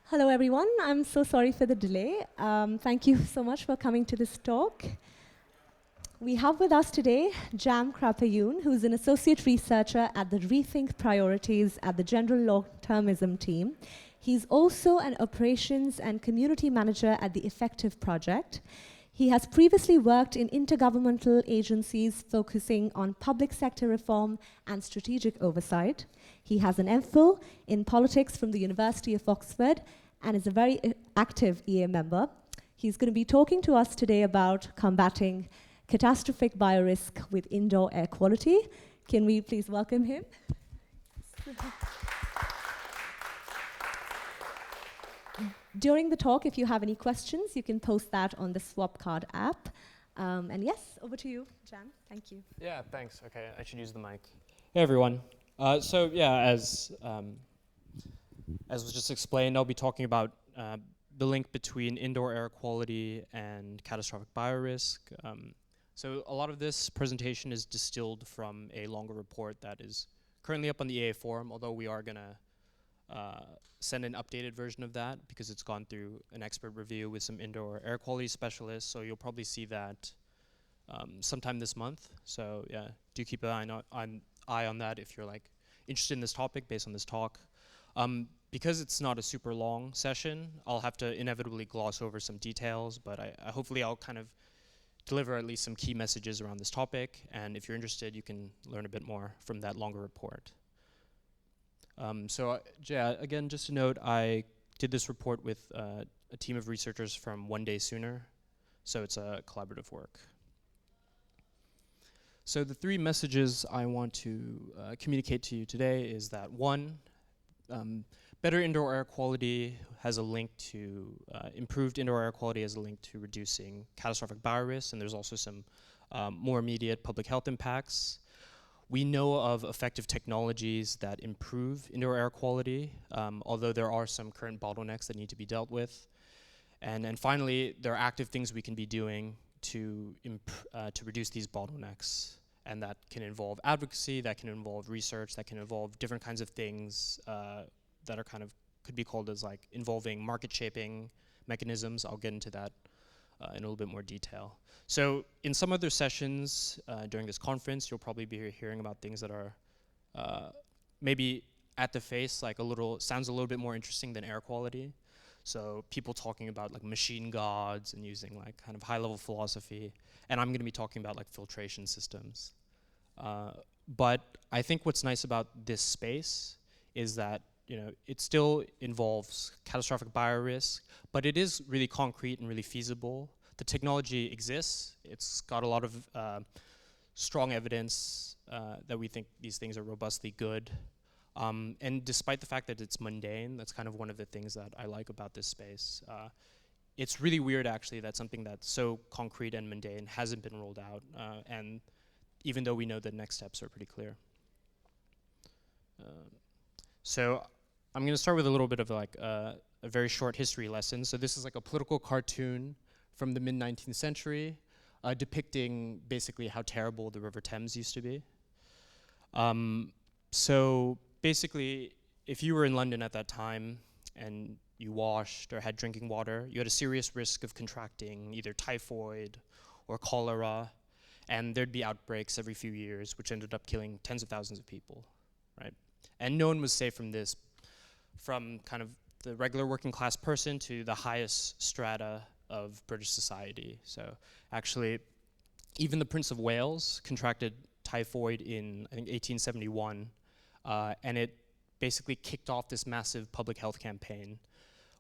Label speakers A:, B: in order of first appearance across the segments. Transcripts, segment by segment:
A: Hello, everyone. I'm so sorry for the delay. Thank you so much for coming to this talk. We have with us today Kraprayoon, who's an associate researcher at the Rethink Priorities at the General Long-Termism team. He's also an operations and community manager at the Effective Project. He has previously worked in intergovernmental agencies focusing on public sector reform and strategic oversight. He has an MPhil in politics from the University of Oxford and is a very active EA member. He's going to be talking to us today about combating catastrophic biorisk with indoor air quality. Can we please welcome him? During the talk, if you have any questions, you can post that on the Swapcard app. And yes, over to you, Jam. Thank you.
B: Yeah, thanks. Okay, I should use the mic. Hey, everyone. So yeah, as was just explained, I'll be talking about the link between indoor air quality and catastrophic biorisk. So a lot of this presentation is distilled from a longer report that is currently up on the EA forum, although we are going to send an updated version of that because it's gone through an expert review with some indoor air quality specialists, so you'll probably see that sometime this month. So yeah, do keep an eye on that if you're like interested in this topic based on this talk. Because it's not a super long session, I'll have to inevitably gloss over some details, but hopefully I'll kind of deliver at least some key messages around this topic, and if you're interested, you can learn a bit more from that longer report. Yeah, again, just a note, I did this report with a team of researchers from One Day Sooner, so it's a collaborative work. So the three messages I want to communicate to you today is that one, better indoor air quality has a link to, improved indoor air quality has a link to reducing catastrophic biorisk, and there's also some more immediate public health impacts. We know of effective technologies that improve indoor air quality, although there are some current bottlenecks that need to be dealt with. And finally, there are active things we can be doing to reduce these bottlenecks. And that can involve advocacy, that can involve research, that can involve different kinds of things that are could be called as like involving market shaping mechanisms. I'll get into that in a little bit more detail. So in some other sessions during this conference, you'll probably be hearing about things that are maybe at the face like sounds a little bit more interesting than air quality. So people talking about like machine gods and using like kind of high level philosophy. And I'm gonna be talking about like filtration systems. But I think what's nice about this space is that it still involves catastrophic biorisk, but it is really concrete and really feasible. The technology exists. It's got a lot of strong evidence that we think these things are robustly good. And despite the fact that it's mundane, that's kind of one of the things that I like about this space. It's really weird, actually, that something that's so concrete and mundane hasn't been rolled out, and even though we know the next steps are pretty clear. So I'm going to start with a little bit of like a very short history lesson. So this is like a political cartoon from the mid-19th century depicting basically how terrible the River Thames used to be. So basically, if you were in London at that time and you washed or had drinking water, you had a serious risk of contracting either typhoid or cholera, and there'd be outbreaks every few years, which ended up killing tens of thousands of people, right? And no one was safe from this, from kind of the regular working class person to the highest strata of British society. So actually, even the Prince of Wales contracted typhoid in, I think, 1871, and it basically kicked off this massive public health campaign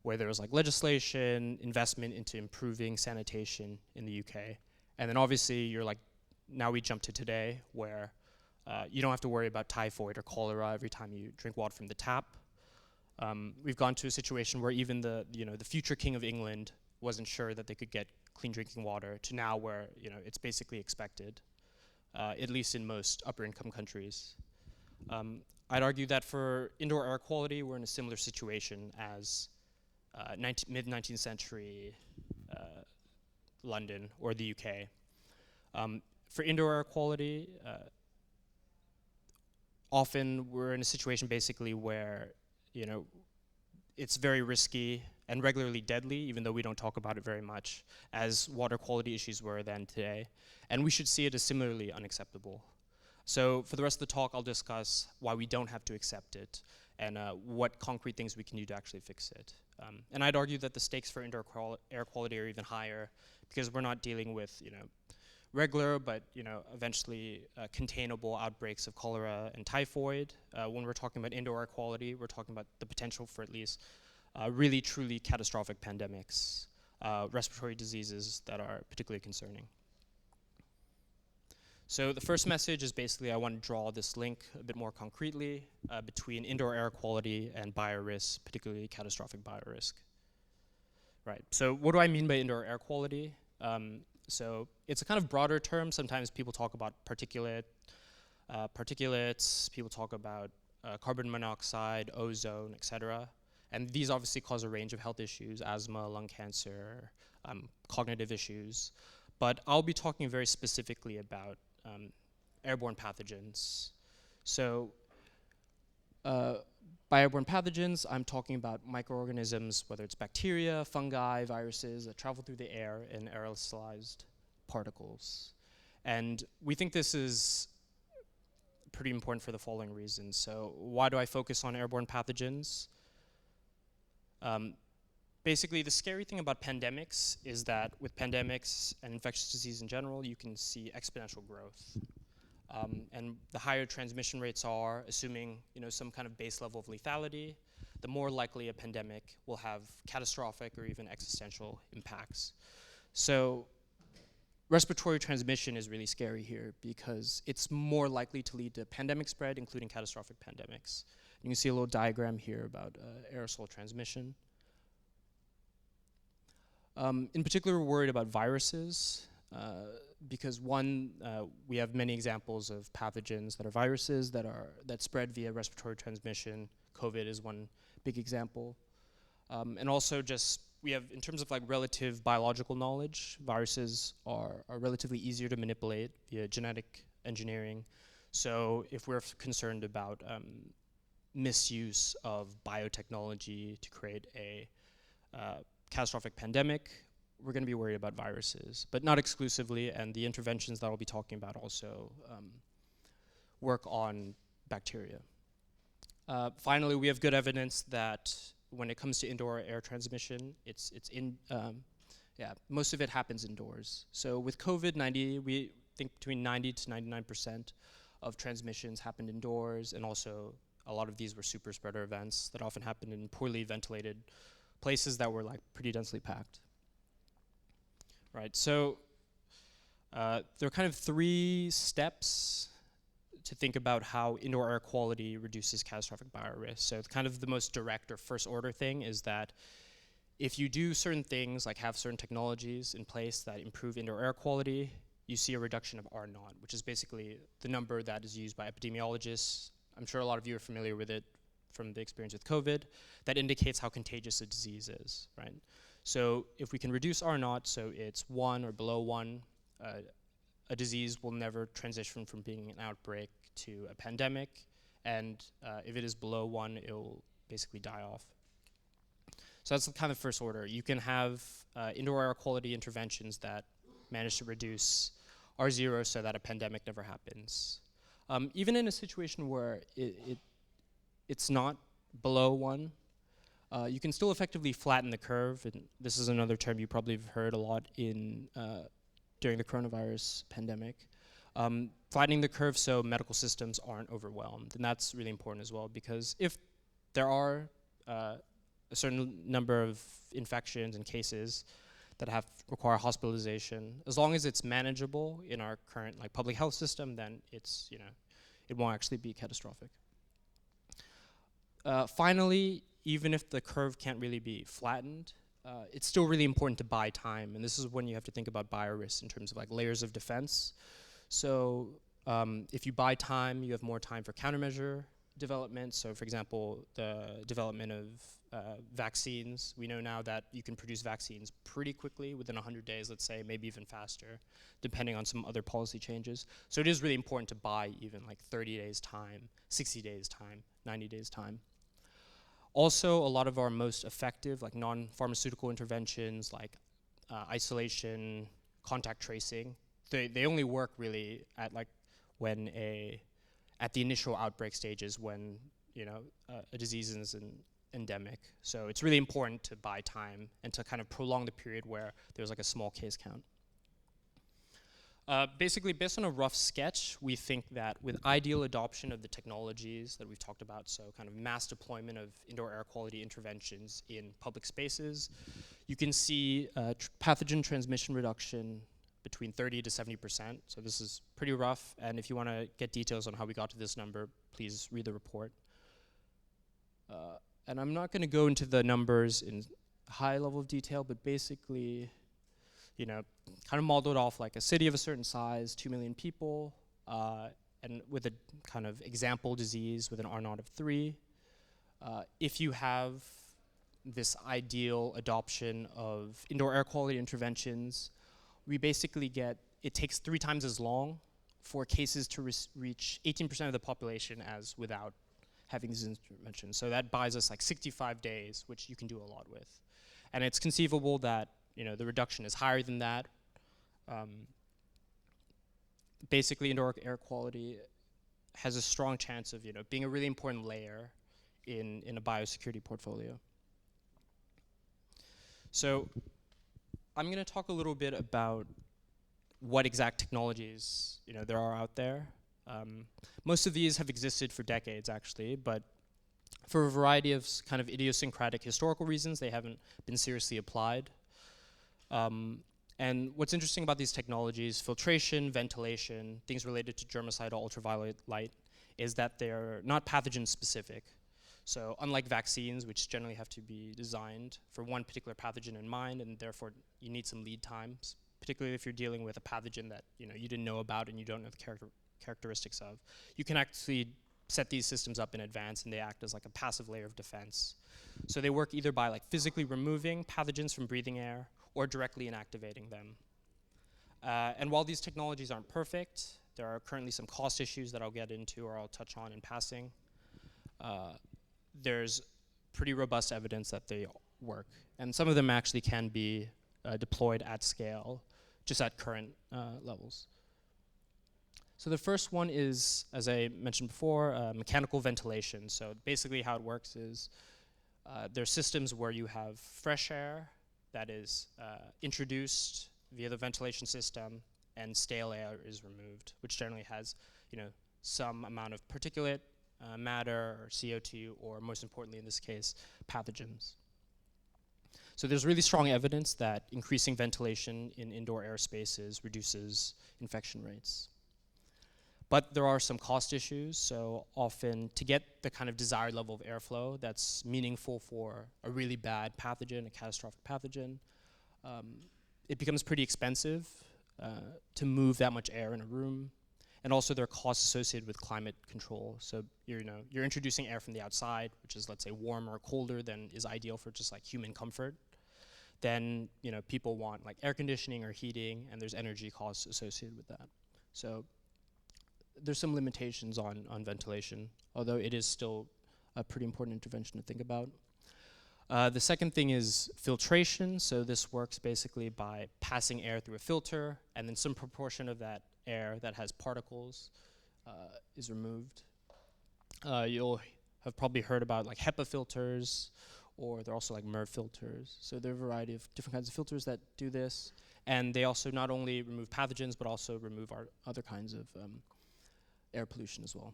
B: where there was like legislation, investment into improving sanitation in the UK. And then obviously you're like, now we jump to today where you don't have to worry about typhoid or cholera every time you drink water from the tap. We've gone to a situation where even the future King of England wasn't sure that they could get clean drinking water, to now where it's basically expected, at least in most upper income countries. I'd argue that for indoor air quality, we're in a similar situation as mid-19th century London or the UK. For indoor air quality, often we're in a situation basically where it's very risky and regularly deadly, even though we don't talk about it very much, as water quality issues were then today. And we should see it as similarly unacceptable. So for the rest of the talk, I'll discuss why we don't have to accept it and what concrete things we can do to actually fix it. And I'd argue that the stakes for indoor air quality are even higher because we're not dealing with, regular but eventually containable outbreaks of cholera and typhoid. When we're talking about indoor air quality, we're talking about the potential for at least really truly catastrophic pandemics, respiratory diseases that are particularly concerning. So the first message is basically I want to draw this link a bit more concretely between indoor air quality and biorisk, particularly catastrophic biorisk. Right, so what do I mean by indoor air quality? So it's a kind of broader term. Sometimes people talk about particulates, people talk about carbon monoxide, ozone, etc. And these obviously cause a range of health issues, asthma, lung cancer, cognitive issues. But I'll be talking very specifically about airborne pathogens. So by airborne pathogens, I'm talking about microorganisms, whether it's bacteria, fungi, viruses, that travel through the air in aerosolized particles. And we think this is pretty important for the following reasons. So why do I focus on airborne pathogens? Basically, the scary thing about pandemics is that with pandemics and infectious disease in general, you can see exponential growth. And the higher transmission rates are, assuming some kind of base level of lethality, the more likely a pandemic will have catastrophic or even existential impacts. So respiratory transmission is really scary here because it's more likely to lead to pandemic spread, including catastrophic pandemics. You can see a little diagram here about aerosol transmission. In particular, we're worried about viruses because one, we have many examples of pathogens that are viruses that spread via respiratory transmission. COVID is one big example. And also just, we have, in terms of like relative biological knowledge, viruses are relatively easier to manipulate via genetic engineering. So if we're concerned about misuse of biotechnology to create a catastrophic pandemic, we're going to be worried about viruses, but not exclusively, and the interventions that I'll be talking about also work on bacteria. Finally, we have good evidence that when it comes to indoor air transmission, most of it happens indoors. So with COVID-19, we think between 90 to 99% of transmissions happened indoors, and also a lot of these were super spreader events that often happened in poorly ventilated places that were like pretty densely packed. Right, so there are kind of 3 steps to think about how indoor air quality reduces catastrophic biorisk. So kind of the most direct or first order thing is that if you do certain things, like have certain technologies in place that improve indoor air quality, you see a reduction of R naught, which is basically the number that is used by epidemiologists. I'm sure a lot of you are familiar with it from the experience with COVID, that indicates how contagious a disease is, right? So if we can reduce R naught, so it's 1 or below 1, a disease will never transition from being an outbreak to a pandemic, and if it is below 1, it will basically die off. So that's the kind of first order. You can have indoor air quality interventions that manage to reduce R0 so that a pandemic never happens. Even in a situation where it's not below 1, you can still effectively flatten the curve, and this is another term you probably have heard a lot in during the coronavirus pandemic. Flattening the curve so medical systems aren't overwhelmed, and that's really important as well, because if there are a certain number of infections and cases that require hospitalization, as long as it's manageable in our current public health system, then it's it won't actually be catastrophic. Finally, even if the curve can't really be flattened, it's still really important to buy time, and this is when you have to think about biorisk in terms of layers of defense. So if you buy time, you have more time for countermeasure development. So for example, the development of vaccines. We know now that you can produce vaccines pretty quickly, within 100 days, let's say, maybe even faster, depending on some other policy changes. So it is really important to buy even 30 days time, 60 days time, 90 days time. Also, a lot of our most effective, like non-pharmaceutical interventions, like isolation, contact tracing, they only work really at like when at the initial outbreak stages when a disease is endemic. So it's really important to buy time and to kind of prolong the period where there's like a small case count. Basically, based on a rough sketch, we think that with ideal adoption of the technologies that we've talked about, so kind of mass deployment of indoor air quality interventions in public spaces, you can see pathogen transmission reduction between 30 to 70%. So this is pretty rough, and if you want to get details on how we got to this number, please read the report. And I'm not going to go into the numbers in high level of detail, but basically, kind of modeled off like a city of a certain size, 2 million people, and with a kind of example disease with an R0 of 3. If you have this ideal adoption of indoor air quality interventions, we basically it takes 3 times as long for cases to reach 18% of the population as without having these interventions. So that buys us like 65 days, which you can do a lot with. And it's conceivable that the reduction is higher than that. Basically, indoor air quality has a strong chance of being a really important layer in a biosecurity portfolio. So I'm going to talk a little bit about what exact technologies there are out there. Most of these have existed for decades, actually, but for a variety of kind of idiosyncratic historical reasons, they haven't been seriously applied. And what's interesting about these technologies, filtration, ventilation, things related to germicidal ultraviolet light, is that they're not pathogen specific. So unlike vaccines, which generally have to be designed for one particular pathogen in mind, and therefore you need some lead times, particularly if you're dealing with a pathogen that you didn't know about and you don't know the characteristics of, you can actually set these systems up in advance, and they act as like a passive layer of defense. So they work either by like physically removing pathogens from breathing air or directly inactivating them. And while these technologies aren't perfect, there are currently some cost issues that I'll get into or I'll touch on in passing. There's pretty robust evidence that they work, and some of them actually can be deployed at scale, just at current levels. So the first one is, as I mentioned before, mechanical ventilation. So basically how it works is there are systems where you have fresh air that is introduced via the ventilation system, and stale air is removed, which generally has some amount of particulate matter or CO2, or most importantly in this case, pathogens. So there's really strong evidence that increasing ventilation in indoor air spaces reduces infection rates. But there are some cost issues, so often to get the kind of desired level of airflow that's meaningful for a really bad pathogen, a catastrophic pathogen, it becomes pretty expensive to move that much air in a room. And also there are costs associated with climate control. So you're introducing air from the outside, which is, let's say, warmer or colder than is ideal for just like human comfort. Then people want like air conditioning or heating, and there's energy costs associated with that. So there's some limitations on ventilation, although it is still a pretty important intervention to think about. The second thing is filtration. So this works basically by passing air through a filter, and then some proportion of that air that has particles is removed. You'll have probably heard about like HEPA filters, or they're also like MERV filters. So there are a variety of different kinds of filters that do this, and they also not only remove pathogens, but also remove our other kinds of air pollution as well.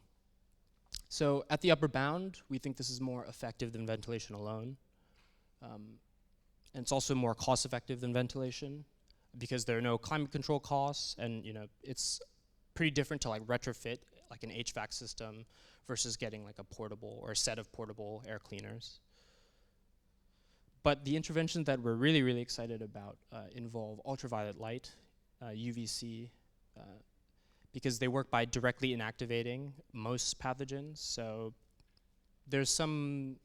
B: So at the upper bound, we think this is more effective than ventilation alone. And it's also more cost effective than ventilation because there are no climate control costs, and it's pretty different to like retrofit like an HVAC system versus getting like a portable or a set of portable air cleaners. But the interventions that we're really, really excited about involve ultraviolet light, UVC, because they work by directly inactivating most pathogens. So there's some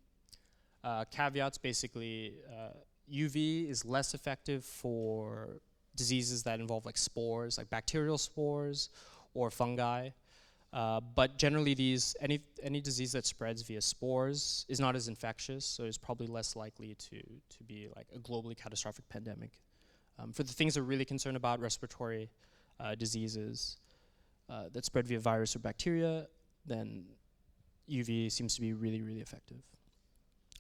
B: caveats. Basically, UV is less effective for diseases that involve like spores, like bacterial spores or fungi. But generally, any disease that spreads via spores is not as infectious, so it's probably less likely to be like a globally catastrophic pandemic. For the things we're really concerned about, respiratory diseases that spread via virus or bacteria, then UV seems to be really, really effective.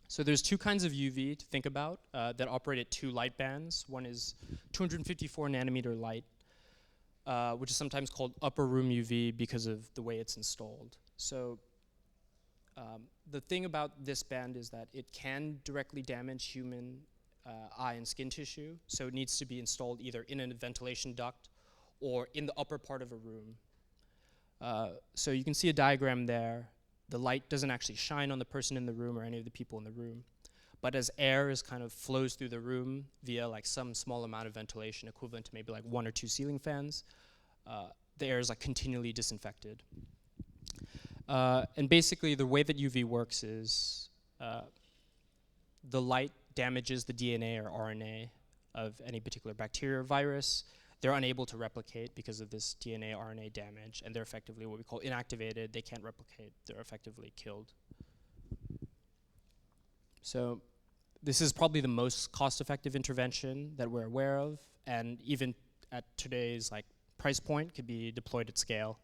B: So there's two kinds of UV to think about that operate at 2 light bands. One is 254 nanometer light, which is sometimes called upper room UV because of the way it's installed. So the thing about this band is that it can directly damage human eye and skin tissue, so it needs to be installed either in a ventilation duct or in the upper part of a room. So you can see a diagram there. The light doesn't actually shine on the person in the room or any of the people in the room. But as air is kind of flows through the room via like some small amount of ventilation, equivalent to maybe like 1 or 2 ceiling fans, the air is like continually disinfected. And basically the way that UV works is the light damages the DNA or RNA of any particular bacteria or virus. They're unable to replicate because of this DNA, RNA damage, and they're effectively what we call inactivated. They can't replicate. They're effectively killed. So this is probably the most cost-effective intervention that we're aware of, and even at today's like price point, could be deployed at scale.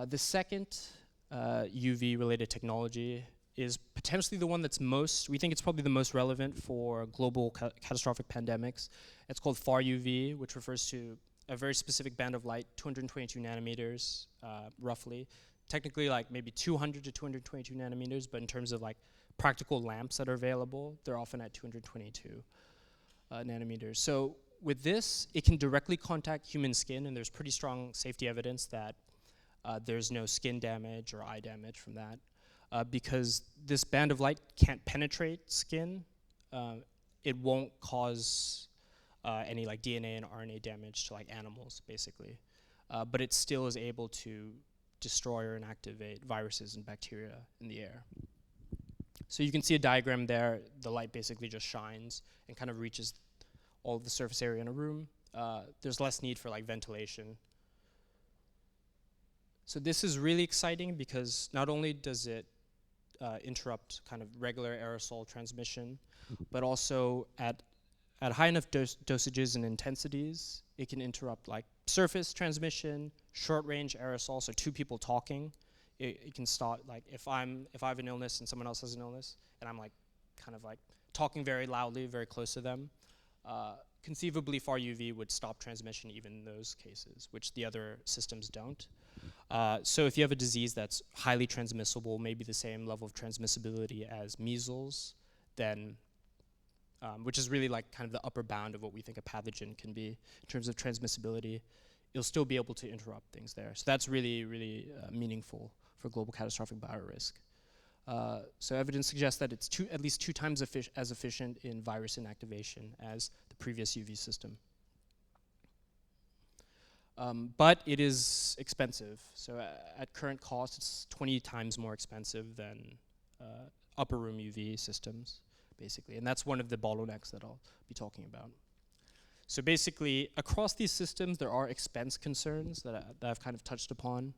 B: The second UV-related technology is potentially the one that's we think it's probably the most relevant for global catastrophic pandemics. It's called far UV, which refers to a very specific band of light, 222 nanometers, roughly. Technically, like maybe 200 to 222 nanometers, but in terms of like practical lamps that are available, they're often at 222 nanometers. So with this, it can directly contact human skin, and there's pretty strong safety evidence that there's no skin damage or eye damage from that. Because this band of light can't penetrate skin, it won't cause any like DNA and RNA damage to like animals, basically. But it still is able to destroy or inactivate viruses and bacteria in the air. So you can see a diagram there. The light basically just shines and kind of reaches all of the surface area in a room. There's less need for like ventilation. So this is really exciting because not only does it interrupt kind of regular aerosol transmission, but also at high enough dosages and intensities, it can interrupt like surface transmission, short-range aerosol, so 2 people talking. It can start like if I have an illness and someone else has an illness, and I'm like kind of like talking very loudly, very close to them, conceivably far UV would stop transmission even in those cases, which the other systems don't. So if you have a disease that's highly transmissible, maybe the same level of transmissibility as measles, then, which is really like kind of the upper bound of what we think a pathogen can be in terms of transmissibility, you'll still be able to interrupt things there. So that's really, really meaningful for global catastrophic biorisk. So evidence suggests that it's at least 2 times as efficient in virus inactivation as the previous UV system. But it is expensive. So at current cost, it's 20 times more expensive than upper room UV systems, basically. And that's one of the bottlenecks that I'll be talking about. So basically, across these systems, there are expense concerns that I've kind of touched upon.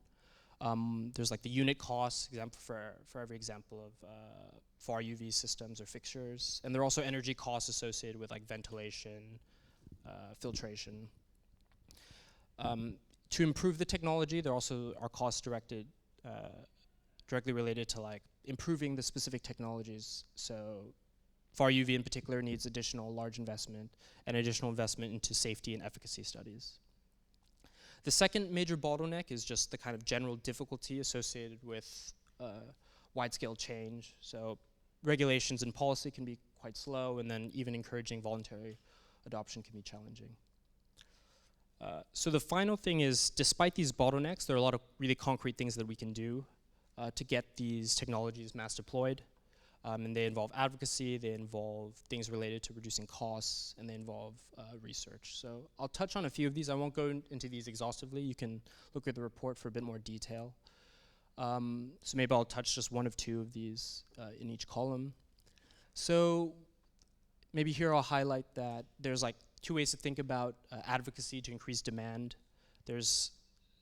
B: There's like the unit costs, example for every example of far UV systems or fixtures. And there are also energy costs associated with like ventilation, filtration. To improve the technology, there also are costs directly related to like improving the specific technologies. So far UV in particular needs additional large investment and additional investment into safety and efficacy studies. The second major bottleneck is just the kind of general difficulty associated with wide-scale change. So regulations and policy can be quite slow, and then even encouraging voluntary adoption can be challenging. So the final thing is, despite these bottlenecks, there are a lot of really concrete things that we can do to get these technologies mass deployed. And they involve advocacy, they involve things related to reducing costs, and they involve research. So I'll touch on a few of these. I won't go into these exhaustively. You can look at the report for a bit more detail. So maybe I'll touch just 1 of 2 of these in each column. So maybe here I'll highlight that there's like 2 ways to think about advocacy to increase demand. There's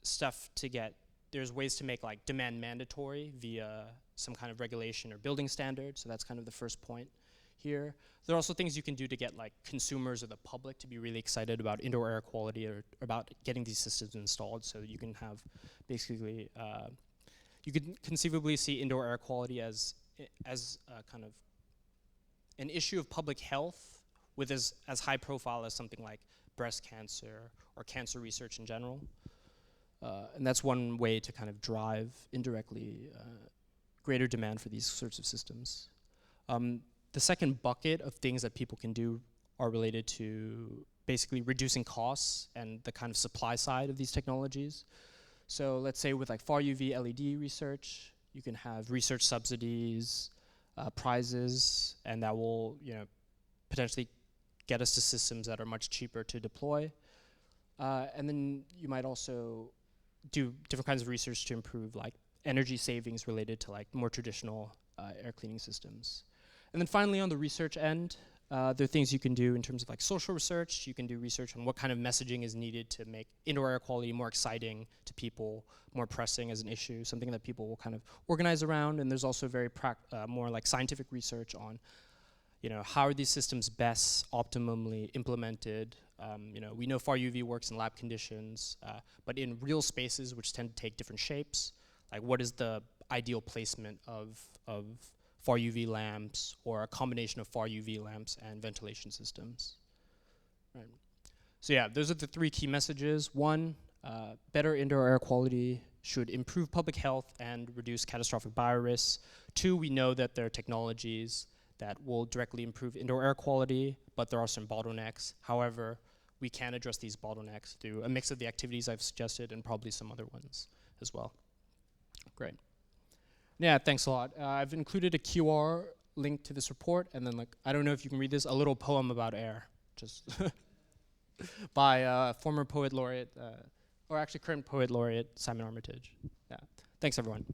B: stuff to get, there's ways to make like demand mandatory via some kind of regulation or building standard. So that's kind of the first point here. There are also things you can do to get like consumers or the public to be really excited about indoor air quality or about getting these systems installed. So you can have basically, you could conceivably see indoor air quality as kind of an issue of public health with as high profile as something like breast cancer or cancer research in general. And that's one way to kind of drive indirectly greater demand for these sorts of systems. The second bucket of things that people can do are related to basically reducing costs and the kind of supply side of these technologies. So let's say with like far UV LED research, you can have research subsidies, prizes, and that will, you know, potentially get us to systems that are much cheaper to deploy. And then you might also do different kinds of research to improve like energy savings related to like more traditional air cleaning systems. And then finally on the research end, there are things you can do in terms of like social research. You can do research on what kind of messaging is needed to make indoor air quality more exciting to people, more pressing as an issue, something that people will kind of organize around. And there's also very more like scientific research on, you know, how are these systems best optimally implemented. You know, we know far UV works in lab conditions, but in real spaces which tend to take different shapes, like what is the ideal placement of far UV lamps or a combination of far UV lamps and ventilation systems. Right. So yeah, those are the three key messages. One, better indoor air quality should improve public health and reduce catastrophic biorisks. Two, we know that there are technologies that will directly improve indoor air quality, but there are some bottlenecks. However, we can address these bottlenecks through a mix of the activities I've suggested and probably some other ones as well. Great. Yeah, thanks a lot. I've included a QR link to this report, and then like, I don't know if you can read this, a little poem about air, just by former poet laureate, or actually current poet laureate, Simon Armitage. Yeah, thanks everyone.